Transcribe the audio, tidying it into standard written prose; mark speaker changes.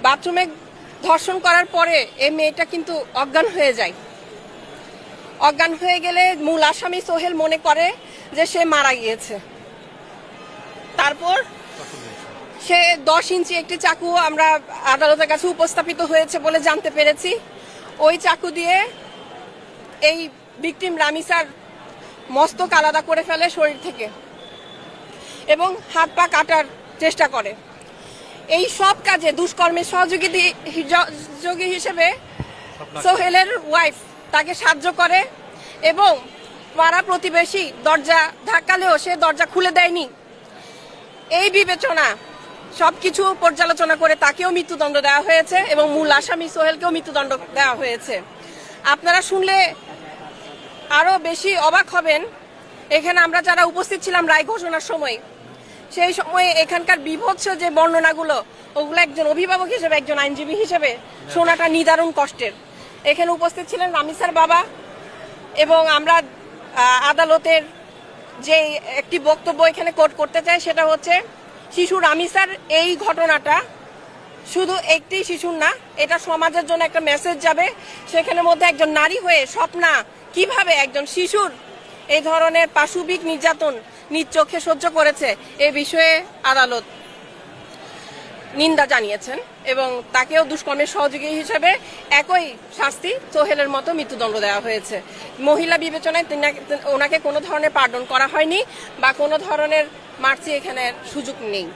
Speaker 1: বাথরুমে ধর্ষণ করার পরে এই মেয়েটা কিন্তু অজ্ঞান হয়ে যায়। অজ্ঞান হয়ে গেলে মূল আসামি সোহেল মনে করে যে সে মারা গিয়েছে। তারপর সে 10 ইঞ্চি একটি চাকু আমরা আদালতের কাছে উপস্থাপিত হয়েছে বলে জানতে পেরেছি। ওই চাকু দিয়ে এই ভিকটিম রামিসার মস্তক আলাদা করে ফেলে শরীর থেকে এবং হাত পা কাটার চেষ্টা করে। এই সব কাজে দুষ্কর্মের সহযোগী হিসেবে সোহেলের ওয়াইফ তাকে সাহায্য করে এবং পাড়া প্রতিবেশী দরজা ধাক্কালেও সে দরজা খুলে দেয়নি। এই বিবেচনা সবকিছু পর্যালোচনা করে তাকেও মৃত্যুদণ্ড দেওয়া হয়েছে এবং মূল আসামি সোহেলকেও মৃত্যুদণ্ড দেওয়া হয়েছে। আপনারা শুনলে আরো বেশি অবাক হবেন। এখানে আমরা যারা উপস্থিত ছিলাম রায় ঘোষণার সময়, সেই সময়ে এখানকার বিভৎস যে বর্ণনাগুলো, ওগুলো একজন অভিভাবক হিসেবে, একজন আইনজীবী হিসেবে শোনাটা নিদারুণ কষ্টের। এখানে উপস্থিত ছিলেন রামিসার বাবা এবং আমরা আদালতের যে একটি বক্তব্য এখানে কোট করতে চাই, সেটা হচ্ছে শিশু রামিসার এই ঘটনাটা শুধু একটি শিশুর না, এটা সমাজের জন্য একটা মেসেজ যাবে। সেখানের মধ্যে একজন নারী হয়ে স্বপ্না কিভাবে একজন শিশুর এই ধরনের পাশবিক নির্যাতন নিজ চোখে সহ্য করেছে, এ বিষয়ে আদালত নিন্দা জানিয়েছেন এবং তাকেও দুষ্কর্মের সহযোগী হিসেবে একই শাস্তি সোহেলের মতো মৃত্যুদণ্ড দেওয়া হয়েছে। মহিলা বিবেচনায় ওনাকে কোনো ধরনের পার্ডন করা হয়নি বা কোনো ধরনের মার্সি এখানে সুযোগ নেই।